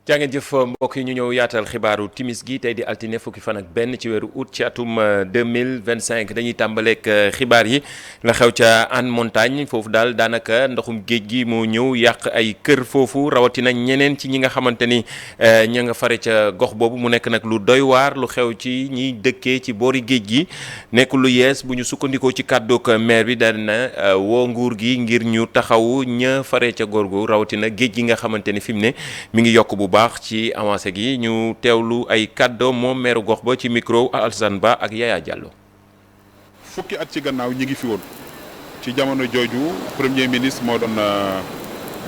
jaa ngeen jëf mbokk yi ñu ñëw yaatal xibaaru timis gi tey di altine fukki fan ak benn ci weeru août ci atum 2025 dañuy tàmbaleek xibaar yi la xew ca Hann Montagne foofu daal daanaka ndoxum géej gi moo ñëw yàq ay kër foofu rawatina ñeneen ci ñi nga xamante ni ña nga fare ca gox boobu mu nekk nag lu doy waar lu xew ci ñiy dëkkee ci boori géej gi nekk lu yees bu ñu sukkandikoo ci kàddoog maire bi daal na woo nguur gi ngir ñu taxawu ña fare ca góor gu rawatina géej gi nga xamante ni fi mu ne mi ngi yokk bu baax ci avancé gi ñu teewlu ay kàddo moom meeru gox ba ci micro Alassane Ba ak Yaya Diallo. fukki at ci gannaaw ñi ngi fi woon ci jamono jooju premier ministre moo doon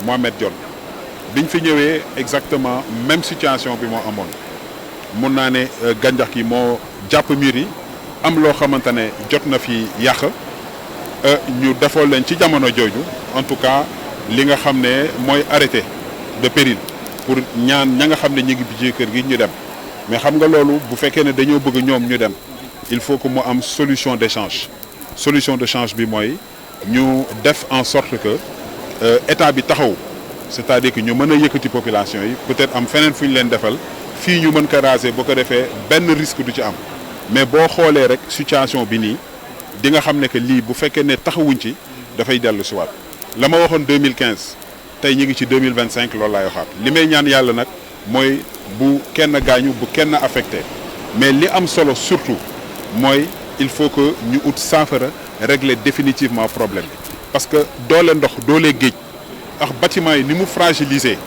Mohamed Dionne biñ fi ñëwee exactement même situation bi moo amoon mun naa ne gàncax gi moo jàpp miir yi am loo xamante ne jot na fi yàq ñu defoo leen ci jamono jooju en tout cas li nga xam ne mooy arrêté de péril. pour ñaan ña nga xam ne ñu ngi bi kër gi ñu dem mais xam nga loolu bu fekkee ne dañoo bëgg ñoom ñu dem il faut que mu am solution d'échange bi mooy ñu def en sorte que état bi taxaw c'est-à-dire que ñu mën a yëkkati population yi peut-être am feneen fu ñu leen defal fii ñu mën ko raser boo ko defee benn risque du ci am mais boo xoolee rek situation bi nii di nga xam ne que lii bu fekkee ne taxawuñ ci dafay dellu si waat la ma waxoon 2015. tey ñu ngi ci 2025 loolu laay waxaat li may ñaan yàlla nag mooy bu kenn gaañu bu kenn affecté mais li am solo surtout mooy il faut que ñu ut saafara régler définitivement problème bi parce que doole ndox doole géej ak bâtiment yi ni mu fragilisé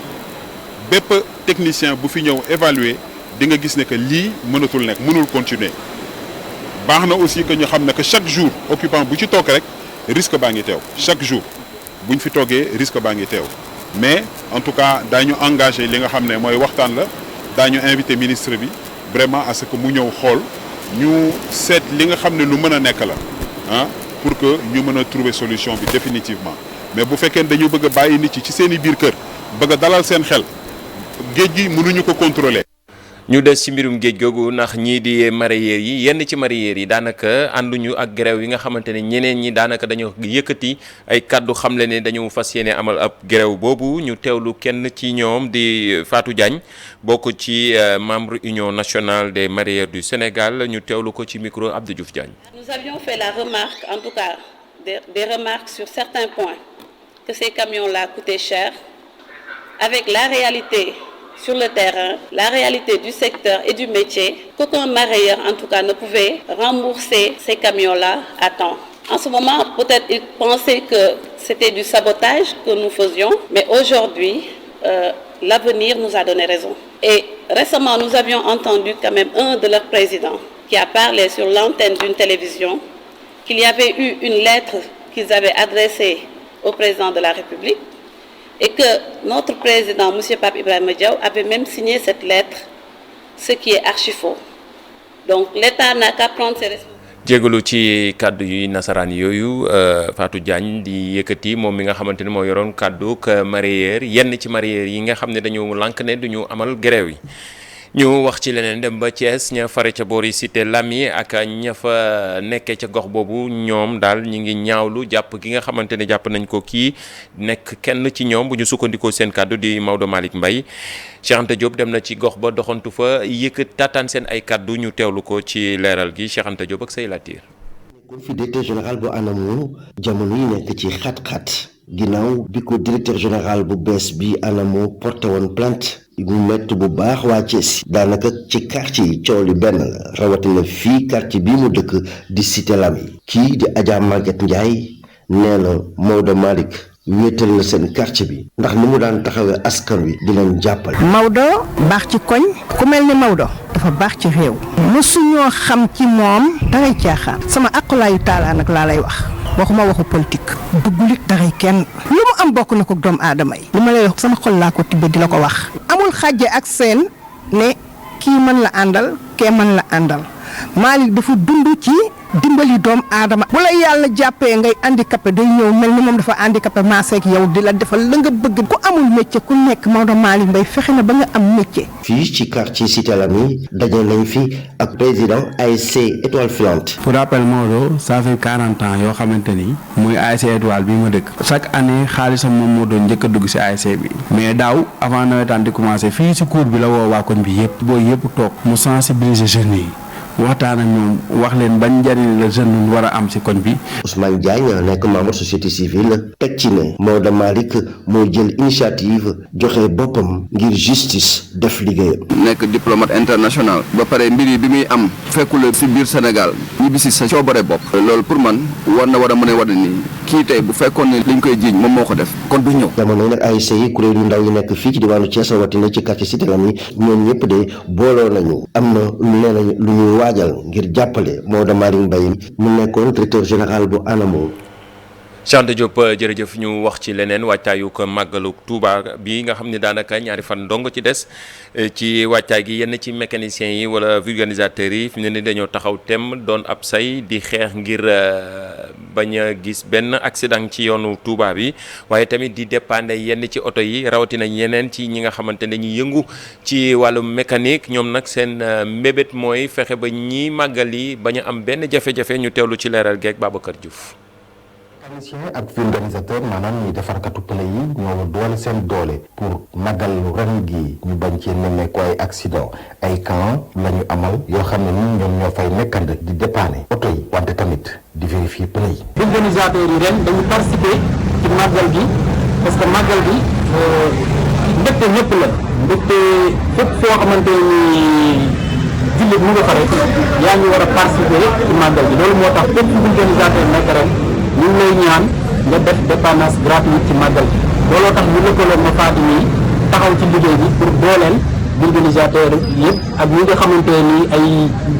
bépp technicien bu fi ñëw évaluer di nga gis ne que lii mënatul nekk mënul continuer baax na aussi que ñu xam ne que chaque jour occupant bu ci toog rek risque baa ngi teew chaque jour bu ñu fi toogee risque baa ngi teew mais en tout cas daañu engagé li nga xam ne mooy waxtaan la daañu invité ministre bi vraiment à ce que mu ñëw xool ñu seet li nga xam ne lu mën a nekk la ah pour que ñu mën a trouver solution bi définitivement mais bu fekkee dañu bëgg a bàyyi nit ci seen i biir kër bëgg a dalal seen xel géej gi mënuñu ko contrôler. ñu des ci mbirum géej googu ndax ñii di mareyeurs yi yenn ci mareyeurs yi daanaka ànduñu ak grève yi nga xamante ne ñeneen ñi daanaka dañoo yëkkati ay kàddu xamle ne dañu fas yéene amal ab grève boobu ñu teewlu kenn ci ñoom di Fatou Diagne bokk ci membre Union nationale des mareyeurs du Sénégal ñu teewlu ko ci micro Abdou Diouf Diagne. Nous avions fait la remarque, en tout cas des remarques sur certains points, que ces camions-là coûtaient cher, avec la réalité sur le terrain, la réalité du secteur et du métier, qu'aucun mareyeur en tout cas ne pouvait rembourser ces camions-là à temps. En ce moment, peut-être ils pensaient que c'était du sabotage que nous faisions, mais aujourd'hui, l'avenir nous a donné raison. Et récemment, nous avions entendu quand même un de leurs présidents qui a parlé sur l'antenne d'une télévision qu'il y avait eu une lettre qu'ils avaient adressée au président de la République et que notre président, M. Pape Ibrahima Diaw, avait même signé cette lettre, ce qui est archi faux. Donc l'État n'a qu'à prendre ses responsabilités. jégalu ci kàddu yu nasaraan yooyu Fatou Diagne di yëkkati moom mi nga xamante ni moo yoroon kàddu mareyeur yenn ci mareyeur yi nga xam ne dañu lànk ne duñu amal grève yi. ñu wax ci leneen dem ba Thiès ña fare ca boori cité Lamy ak ña fa nekkee ca gox boobu ñoom daal ñi ngi ñaawlu jàpp gi nga xamante ne jàpp nañ ko kii nekk kenn ci ñoom bu ñu sukkandikoo seen kàddu di Maodo Malick Mbaye Cheikh Anta Diop dem na ci gox ba doxantu fa yëkkat taataan seen ay kàddu ñu teewlu ko ci leeral gi Cheikh Anta Diop ak say latir kon fi directeur général bu ANAMO jamono yi nekk ci xat-xat ginnaaw bi ko directeur général bu bees bi ANAMO porté woon plainte mu métti bu baax waa Thiès daanaka ci quartier yi coow li benn la rawatina fii quartier bii mu dëkk di cité Lamy kii di Adja Maguette Ndiaye nee na Maodo Malick wéetal na seen quartier bi ndax ni mu daan taxawee askan wi di leen jàppale. Maodo baax ci koñ ku mel ni Maodo dafa baax ci réew mësuñoo xam ci moom dangay caaxaan sama aqulaayu taalaa nag laa lay wax waxuma waxu politique duggulit daray kenn lu mu am bokk na ko doomu aadama yi li ma lay wax sama xol laa ko tibbe di la ko wax amul xàjje ak seen ne kii mën la àndal kee mën la àndal Malick dafa dund ci dimbali doomu aadama bu la yàlla jàppee ngay handicapé day ñëw mel ni moom dafa handicapé maaseek yow di la defal la nga bëgg ku amul métier ku nekk Maodo Malick Mbaye fexe na ba nga am métier. fii ci quartier Cité Lamy daje nañ fi ak président ASC Étoile Filante. pour rappel Maodo ça fait 40 ans yoo xamante ni muy ASC Étoile bi ma dëkk chaque année xaalisam moom moo doon njëkk a dugg si ASC bi mais daaw avant nawetaan di commencé fii si cour bi la woo waa koñ bi yëpp booy yëpp toog mu sensibiliser jeunes yi. waxtaan ak ñoom wax leen ban njëriñ la jeune war a am ci koñ bi. Ousmane Diagne nekk membre société civile teg ci ne Maodo Malick moo jël initiative joxe boppam ngir justice def liggéeyam. nekk diplomate international ba pare mbir yi bi muy am fekkul ci biir Sénégal ñibbisi sa coobare bopp loolu pour man war na war a mën a wane ni kii tey bu fekkoon ne liñ koy jiiñ moom moo ko def kon du ñëw. jamono yi nag ASC yi kuréelu ndaw yi nekk fii ci diwaanu Thiès rawatina ci quartier Cité Lamy ñoom ñëpp de booloo nañu am na nee nañ lu ñuy waajal ngir jàppale Maodo Malick Mbaye mu nekkoon directeur général bu ANAMO. Cheikh Anta Diop jërëjëf ñu wax ci leneen waajtaayu ko màggalu Touba bi nga xam ne daanaka ñaari fan dong ci des ci waajtaay gi yenn ci mécaniciens yi wala vulgarisateurs yi fi mu ne ni dañoo taxaw tem doon ab say di xeex ngir bañ a gis benn accident ci yoonu Touba bi waaye tamit di dépendre yenn ci oto yi rawatina yeneen ci ñi nga xamante ne dañuy yëngu ci wàllu mécanique ñoom nag seen mbébét mooy fexe ba ñi màggal yi bañ a am benn jafe-jafe ñu teewlu ci leeral geeg Babacar Diouf. mécanicien ak vulgarisateur maanaam ñi defarkatu pneu yi ñoo doole seen doole pour màggal ren gi ñu bañ ci nemmeeku ay accident ay camp la ñu amal yoo xam ne ni ñoom ñoo fay nekkand di dépanner oto yi wante tamit di vérifier pneu yi. vulgarisateur yi ren dañu participer ci màggal gi parce que màggal gi mbégte ñëpp la mbégte fépp foo xamante ni jullit mu nga fa rek yaa ngi war a participer ci màggal gi loolu moo tax fépp vulgarisateur nekk ren ñu ngi lay ñaan nga def dépannage gratuit ci màggal bi looloo tax ñu lëkkaloon ma Fatou yi taxaw ci liggéey bi pour dooleel vulgarisateur yëpp ak ñi nga xamante ni ay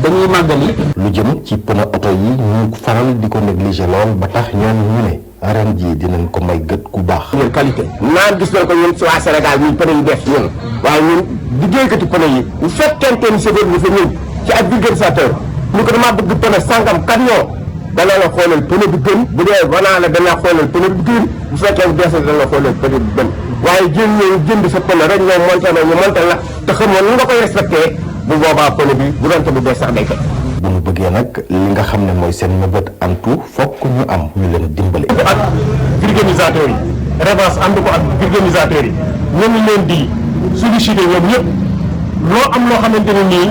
dañuy màggal yi. lu jëm ci pneu oto yi ñu faral di ko négliger lool ba tax ñoom ñu ne ren jii dinañ ko may gët ku baax. ñun qualité naan gis nañ ko ñun si waa Sénégal ñun pneu yi def ñun waaye ñun liggéeykatu pneu yi bu fekkente ni chauffeur bi fa ñëw ci ak vulgarisateur ñu ko damaa bëgg pneu sangam camion. dana la xoolal pneu bi gën bu dee banaa la dana xoolal pneu bi gën bu fekkee bu deesee dana la xoolal pneu bi gën waaye jën ñëw jënd sa pneu rek ñoom monté na ñu monté la te xamoon ni nga koy respecté bu boobaa pneu bi bu doon te bu bees sax day fekk. bu ñu bëggee nag li nga xam ne mooy seen mëbët en tout fokk ñu am ñu leen dimbali. ak vulgarisateurs yi revanche ànd ko ak vulgarisateurs yi ñu ngi leen di sollicité ñoom ñëpp loo am loo xamante ne nii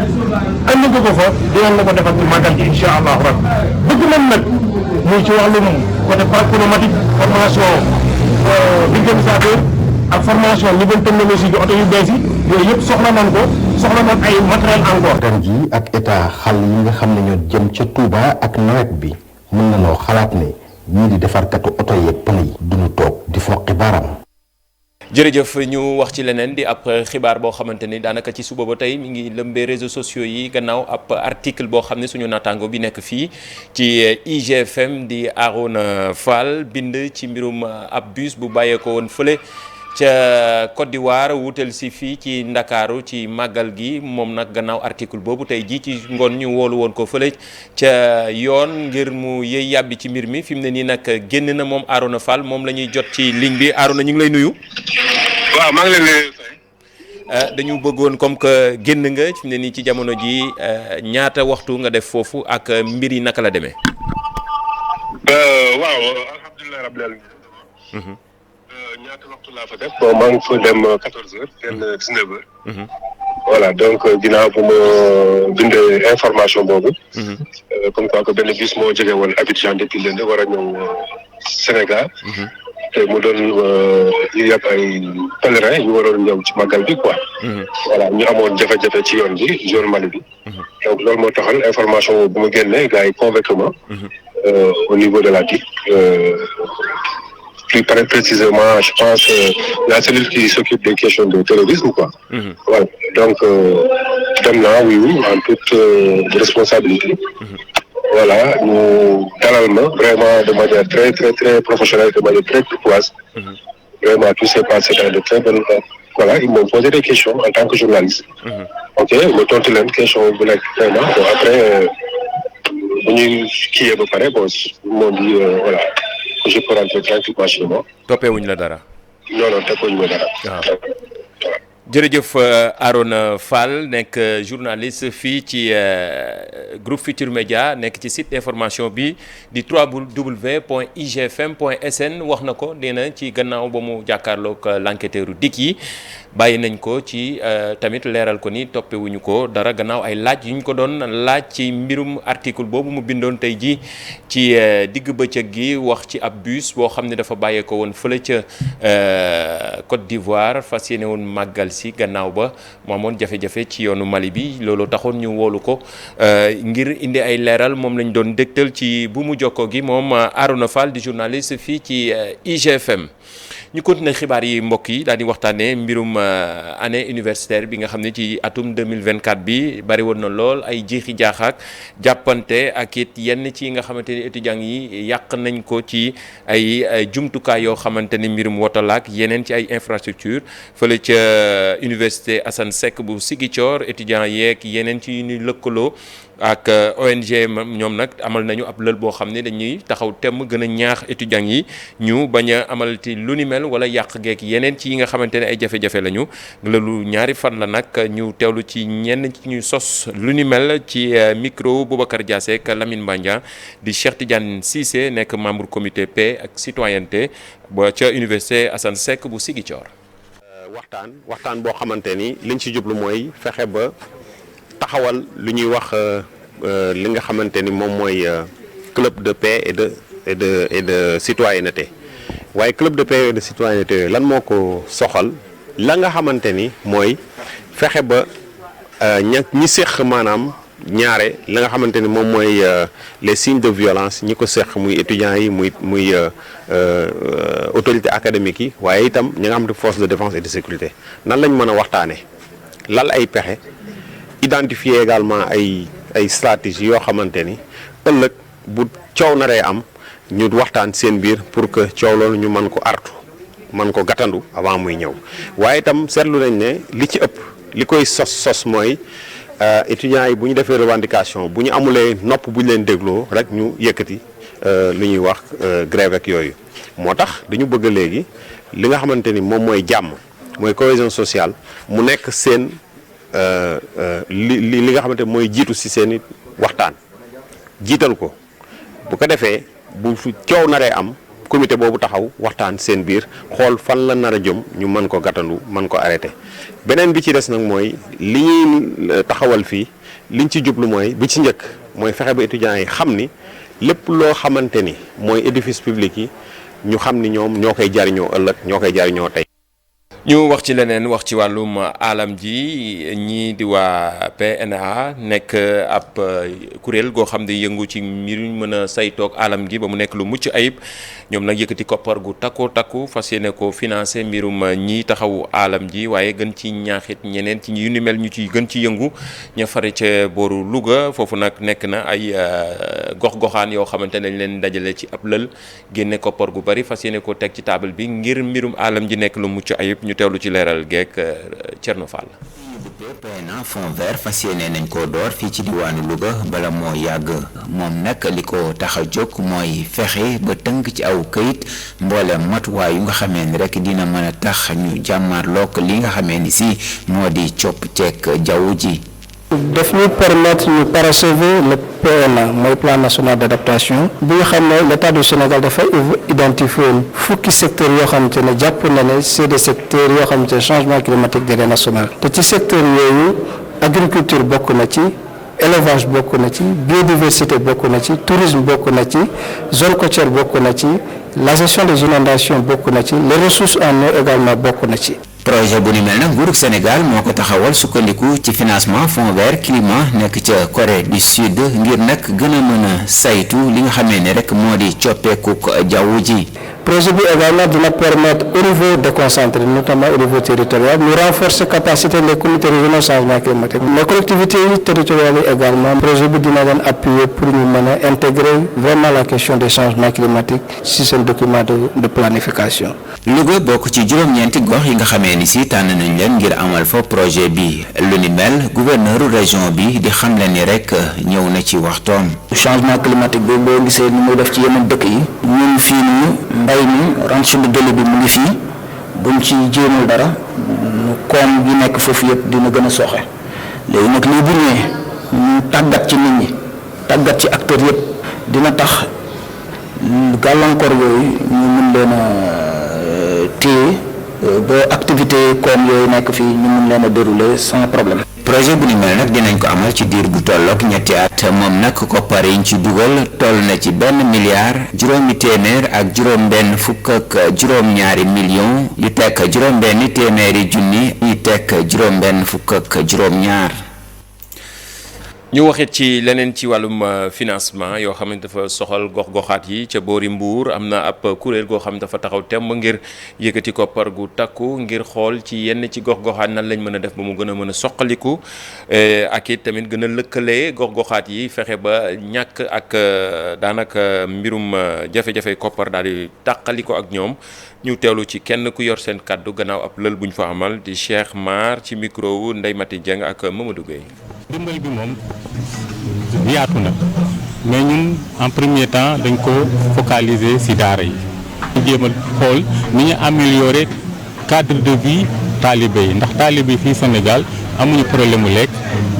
andi nga ko fa dinañ la ko defal ci màggal gi incha allahu rabbi bëgg nañ nag muy ci wàllum côté pneumatique formation vulgarisateur ak formation nouvelle technologie bi oto yu bees yi yooyu yëpp soxla nañ ko soxla nañ ay matériel encore. ren jii ak état xal yi nga xam ne ñoo jëm ca Touba ak nawet bi mën nañoo xalaat ne ñii di defarkatu oto yeeg pneu yi duñu toog di foqi baaraam. jërëjëf ñu wax ci leneen di ab xibaar boo xamante ni daanaka ci suba ba tey mi ngi lëmbee réseaux sociaux yi gannaaw ab article boo xam ne suñu naataango bi nekk fii ci IGFM di Arona Fall bind ci mbirum ab bus bu bàyyeekoo woon fële ca Côte d'Ivoire wutal si fii ci Ndakaaru ci màggal gi moom nag gannaaw article boobu tey jii ci ngoon ñu woolu woon ko fële ca yoon ngir mu yëy yàbbi ci mbir mi fi mu ne nii nag génn na moom Arona Fall moom la ñuy jot ci ligne bi Arona ñu ngi lay nuyu. waaw maa ngi leen di fay. dañu bëggoon comme que génn nga fi mu ne nii ci jamono ji ñaata waxtu nga def foofu ak mbir yi naka la demee. waaw alhamdulilah rabbil alamin. ñaata waxtu laa fa def. bon maa ngi fa dem 14h genn 19h. voilà donc ginnaaw bu ma bindee information boobu. comme quoi que benn bus moo jóge woon Abidjan depuis Lende war a ñëw Sénégal. te mu doon yëpp ay pèlerins yu waroon ñëw ci màggal bi quoi. voilà ñu amoon jafe-jafe ci yoon bi zone Mali bi. donc loolu moo taxal information bu ma génnee gars yi convoqué ma au niveau de la DIC. plus précisément je pense la cellule qui s'occupe des questions de terrorisme quoi. voilà donc dem naa oui en toute responsabilité. voilà ñu dalal ma vraiment de manière très très très professionnelle, de manière très courtoise. Vraiment tout s'est passé dans de très bonnes. Voilà, ils m'ont posé des questions en tant que journaliste. Ok, ma tontu leen question bu nekk vraiment bon après bu ñuy kiiyee ba pare bon moo di voilà je peux rentrer tranquillement chez moi. toppewuñ la dara. non toppewuñ ma dara. waaw. jërëjëf Arona Fall nekk journaliste fii ci groupe Futurs Médias nekk ci site d'information bi di www.igfm.sn wax na ko nee na ci gannaaw ba mu jàkkaarloog l'enquêteur DIC yi bàyyi nañ ko ci tamit leeral ko ni toppewuñu ko dara gannaaw ay laaj yu ñu ko doon laaj ci mbirum article boobu mu bindoon tey ji ci digg bëccëg gi wax ci ab bus boo xam ne dafa bàyyeeko woon fële ca Côte d'Ivoire fas yéene woon màggal si gannaaw ba mu amoon jafe-jafe ci yoonu Mali bi loolu taxoon ñu woolu ko ngir indi ay leeral moom lañ doon dégtal ci bu mu jokkoo gi moom Arona Fall di journaliste fii ci IGFM. ñu continuer xibaar yi mbokk yi daal di waxtaanee mbirum année universitaire bi nga xam ne ci atum 2024 bi bari woon na lool ay jiixi jaaxaak jàppante ak it yenn ci nga xamante ni étudiants yi yàq nañ ko ci ay jumtukaay yoo xamante ni mbirum wotalaak yeneen ci ay infrastructure fële ca université Assane Seck bu Ziguinchor étudiants yeeg yeneen ci ñu lëkkaloo ak ONG ñoom nag amal nañu ab lël boo xam ne dañuy taxaw temm gën a ñaax étudiants yi ñu bañ a amalati lu ni mel wala yàq geek yeneen ci yi nga xamante ne ay jafe-jafe lañu lëlu ñaari fan la nag ñu teewlu ci ñenn ci ñu sos lu ni mel ci micro Boubacar Diassé ak Lamine Bandia di Cheikh Tidiane Cissé nekk membre comité paix ak citoyenneté ba ca université Assane Seck bu Ziguinchor. waxtaan boo xamante ni liñ ci jublu mooy fexe ba taxawal lu ñuy wax li nga xamante ni moom mooy club de paix et de citoyenneté waaye club de paix et de citoyenneté lan moo ko soxal la nga xamante ni mooy fexe ba ñi séq maanaam ñaare la nga xamante ni moom mooy les signes de violence ñi ko séq muy étudiants yi muy autorités académiques yi waaye itam ñi nga xamante force de défense et de sécurité nan lañ mën a waxtaanee lal ay pexe. identifier également ay stratégie yoo xamante ni ëllëg bu coow naree am ñu waxtaan seen biir pour que coow loolu ñu mën ko artu mën ko gàttandu avant muy ñëw waaye itam seetlu nañ ne li ci ëpp li koy sos mooy étudiants yi bu ñu defee revendication bu ñu amulee nopp bu ñu leen dégloo rek ñu yëkkati lu ñuy wax grève ak yooyu moo tax dañu bëgg léegi li nga xamante ni moom mooy jàmm mooy cohésion sociale mu nekk seen li nga xamante mooy jiitu ci seeni waxtaan jiital ko bu ko defee bu coow naree am comité boobu taxaw waxtaan seen biir xool fan la nar a jëm ñu mën ko gàttandu mën ko arrêté beneen bi ci des nag mooy li ñuy taxawal fii liñ ci jublu mooy bi ci njëkk mooy fexe ba étudiants yi xam ni lépp loo xamante ni mooy édifice public yi ñu xam ni ñoom ñoo koy jariñoo ëllëg ñoo koy jariñoo tey. ñu wax ci leneen wax ci wàllum alam ji ñii di waa PNA nekk ab kuréel goo xam ne yëngu ci mbir mën a saytoog alam gi ba mu nekk lu mucc ayib ñoom nag yëkkati koppar gu takku fas yéene ko financé mbirum ñii taxawu alam ji waaye gën ci ñaaxit ñeneen ci yu ni mel ñu ci gën ci yëngu ña fare ca booru Louga foofu nag nekk na ay gox-goxaan yoo xamante ne dañ leen dajale ci ab lël génne koppar gu bari fas yéene ko teg ci table bi ngir mbirum alam ji nekk lu mucc ayib ñu teewlu ci leeral geek Thierno Fall. PNA fond vert fas yéene nañ koo door fii ci diwaanu Louga bala moo yàgg moom nag li ko tax a jóg mooy fexe ba tënk ci aw këyit mboolem matuwaay yu nga xamee ni rek dina mën a tax ñu jàmmarloog li nga xamee ni si moo di coppiteeg jaww ji. daf ñu permettre ñu parachever le PNA mooy plan national d'adaptation bi nga xam ne l'état du Sénégal dafa identifier fukki secteurs yoo xamante ne jàpp na ne c'est des secteurs yoo xamante ne changement climatique d'intérêt national te ci secteurs yooyu agriculture bokk na ci élevage bokk na ci biodiversité bokk na ci tourisme bokk na ci zone côtière bokk na ci la gestion des inondations bokk na ci les ressources en eau également bokk na ci. projet bu ni mel nag nguurug Sénégal moo ko taxawal sukkandiku ci financement fonds vert climat nekk ca Corée du Sud ngir nag gën a mën a saytu li nga xamee ne rek moo di coppeekuk jaww ji. projet bi également dina permettre au niveau déconcentré notamment au niveau territorial ñu renforcer capacité les comités régionaux changement climatique les collectivités territoriales yi également projet bi dina leen appuyer pour ñu mën a intégrer vraiment la question des changements climatiques ci seen document de planification. Louga bokk ci juróom-ñeenti gox yi nga xamee ni si tànn nañ leen ngir amal fa projet bi lu ni mel gouverneur région bi di xamle ni rek ñëw na ci waxtoom. changement climatique bi boo gisee ni muy def ci yeneen dëkk yi ñun fii nii mbay mi ranch de Doli bi mu ngi fii buñ ci jéemul dara koom gi nekk foofu yëpp dina gën a sooxe léegi nag lii bu ñëwee ñu tàggat ci nit ñi tàggat ci acteurs yëpp dina tax gàllankoor yooyu ñu mun leen a téye ba activité koom yooyu nekk fii ñu mun leen a dérouler sans problème. projet bu ni mel nag dinañ ko amal ci diir bu tollook ñetti at moom nag koppar yiñ ci dugal toll na ci 1 milliard juróomi téeméer ak juróom-benn fukk ak juróom-ñaari millions yu tekk juróom-benn téeméeri junni yu tekk juróom-benn fukk ak juróom-ñaar. ñu waxit ci leneen ci wàllum financement yoo xam ne dafa soxal gox-goxaat yi ca boori Mbuur am na ab kuréel goo xam ne dafa taxaw temb ngir yëkkati koppar gu takku ngir xool ci yenn ci gox-goxaat nan lañ mën a def ba mu gën a mën a soqaliku ak it tamit gën a lëkkale gox-goxaat yi fexe ba ñàkk ak daanaka mbirum jafe-jafe koppar daal di tàqaliko ak ñoom ñu teewlu ci kenn ku yor seen kàddu gannaaw ab lël bu ñu fa amal di Cheikh Mar ci micro wu Ndeye Mati Dieng ak Mamadou Gueye. dimbal bi moom yaatu na mais ñun en premier temps dañ ko focaliser ci daara yi. ñu jéem a xool ni ñu améliorer cadre de vie taalibe yi ndax taalibe yi fii Sénégal amuñu problème mu lekk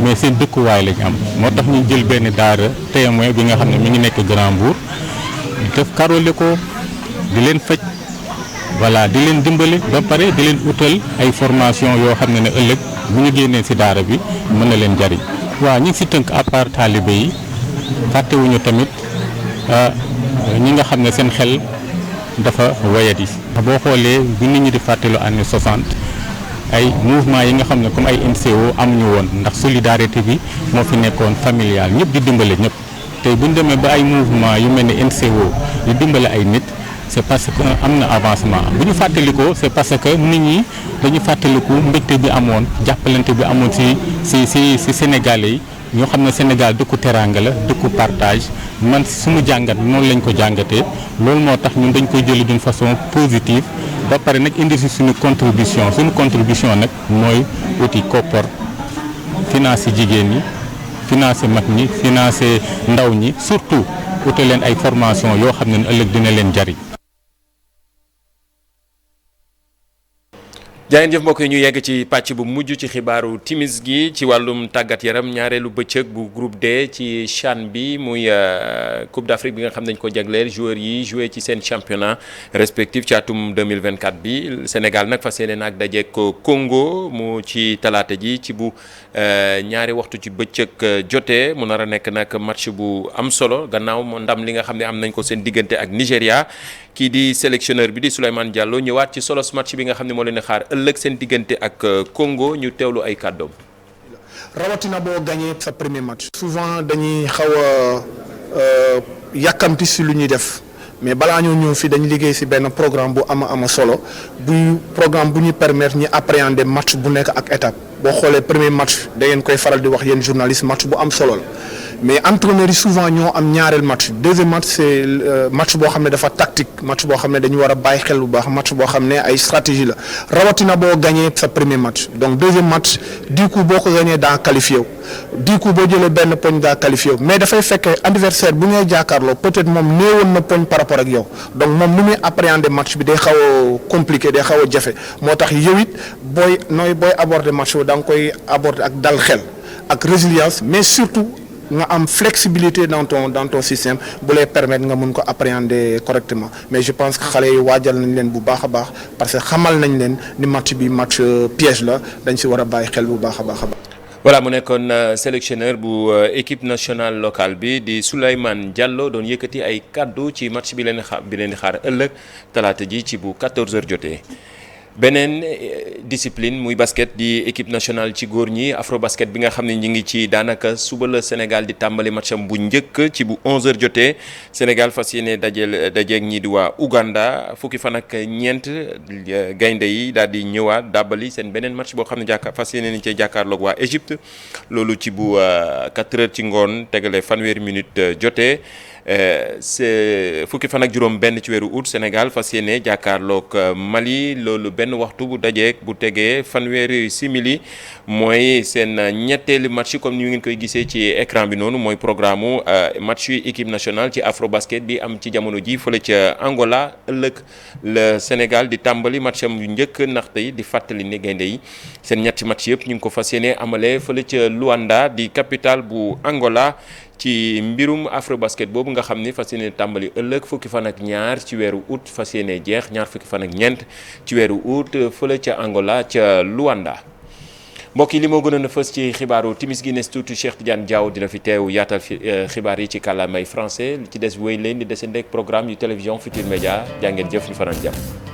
mais seen dëkkuwaay lañ am moo tax ñu jël benn daara témoin bi nga xam ne mi ngi nekk Grand Mbour def karole ko di leen faj voilà di leen dimbali ba pare di leen utal ay formation yoo xam ne ëllëg bu ñu génnee ci daara bi mën na leen jariñ waaw ñi ngi ci tënk à part taalibe yi fàttewuñu tamit ñi nga xam ne seen xel dafa wayat yi boo xoolee bi nit ñi di fàttelu année 60 ay mouvement yi nga xam ne comme ay NCO amuñu woon ndax solidarité bi moo fi nekkoon familial ñëpp di dimbale ñëpp tey bu ñu demee ba ay mouvement yu mel ne NCO di dimbale ay nit c'est parce que am na avancement bu ñu fàttalikoo c'est parce que nit ñi dañu fàttaliku mbégte bi amoon jàppalante bi amoon ci Sénégalais yi ñoo xam ne Sénégal dëkku teraanga la dëkku partage man suñu jàngat noonu lañ ko jàngatee loolu moo tax ñun dañ koy jëli d'une façon positive ba pare nag indi ci suñu contribution nag mooy uti koppar financer jigéen ñi financer mag ñi financer ndaw ñi surtout uti leen ay formation yoo xam ne ëllëg dina leen jariñ. jaangeen jëf mbokk yi ñu yegg ci pàcc bu mujj ci xibaaru timis gi ci wàllum tàggat yaram ñaareelu bëccëg bu groupe D ci CHAN bi muy Coupe d'Afrique bi nga xam ne dañ ko jagleel joueurs yi joué ci seen championnat respectif ci atum 2024 bi Sénégal nag fas yéene nag dajeek Congo mu ci talaata ji ci bu ñaari waxtu ci bëccëg jotee mu nar a nekk nag match bu am solo gannaaw ndam li nga xam ne am nañ ko seen diggante ak Nigéria kii di sélectionneur bi di Souleymane Diallo ñëwaat ci solos match bi nga xam ne moo leen di xaar ëllëg seen diggante ak Congo ñu teewlu ay kàddoom. rawatina boo gagné sa premier match. souvent dañuy xaw a yàkkamti si lu ñuy def mais balaa ñoo ñëw fii dañu liggéey si benn programme bu ama solo programme bu ñuy permettre ñu appréhender match bu nekk ak étape boo xoolee premier match da ngeen koy faral di wax yéen journaliste match bu am solo la. mais entraîneurs yi souvent ñoo am ñaareel match deuxième match c'est match boo xam ne dafa tactique match boo xam ne dañu war a bàyyi xel bu baax match boo xam ne ay stratégie la rawatina boo gagné sa premier match donc deuxième match du coup boo ko gagné daa qualifié wu du coup boo jëlee benn poñ daa qualifié wu mais dafay fekk adversaire bu ngay jàkkaarloo peut-être moom néewoon na poñ par rapport ak yow donc moom nu muy appréhender match bi day xaw a compliqué day xaw a jafe moo tax yow it booy aborder match bi da nga koy aborder ak dal xel ak résilience mais surtout nga am flexibilité dans ton système bu lay permettre nga mun ko appréhender correctement mais je pense que xale yi waajal nañ leen bu baax a baax parce que xamal nañ leen ni match bi match piège la dañ si war a bàyyi xel bu baax a baax. voilà mu nekkoon sélectionneur bu équipe nationale locale bi di Souleymane Diallo doon yëkkati ay kaddu ci match bi leen di xaar ëllëg talaata ji ci bu 14h jotee. beneen discipline muy basket di équipe nationale ci góor ñi afro basket bi nga xam ne ñi ngi ci daanaka suba la Sénégal di tàmbali matcham bu njëkk ci bu 11h jotee Sénégal fas yéene dajeeg ñi di waa Ouganda fukki fan ak ñeent gaynde yi daal di ñëwaat dàbbali seen beneen match boo xam ne fas yéene nañ cee jàkkaarloog waa Égypte loolu ci bu 4h ci ngoon tegale fanweeri minute jotee c'est fukki fan ak juróom benn ci weeru août Sénégal fas yéene jàkkaarloog Mali loolu benn waxtu bu dajeek bu tegee fanweeri simili mooy seen ñetteelu match comme ni ngeen koy gisee ci écran bi noonu mooy programme mu match yu équipe nationale ci Afrobasket bi am ci jamono ji fële ca Angola ëllëg le Sénégal di tàmbali matcham yu njëkk ndaxte yi di fàttali ne gaynde yi seen ñetti match yëpp ñu ngi ko fas yéene amalee fële ca Luanda di capitale bu Angola ci mbirum Afrobasket boobu nga xam ni fas yéene tàmbali ëllëg fukki fan ak ñaar ci weeru août fas yéene jeex ñaar fukki fan ak ñeent ci weeru août fële ca Angola ca Luanda. mbokk yi li moo gënoon a fës ci xibaaru timis gi nes tuuti Cheikh Tidiane Diaw dina fi teew yaatal fi xibaar yi ci kàllaamay français li ci des wéy leen di desendeek programme yu télévision Futur Média jàngeen jëf ñu fanaan jàmm.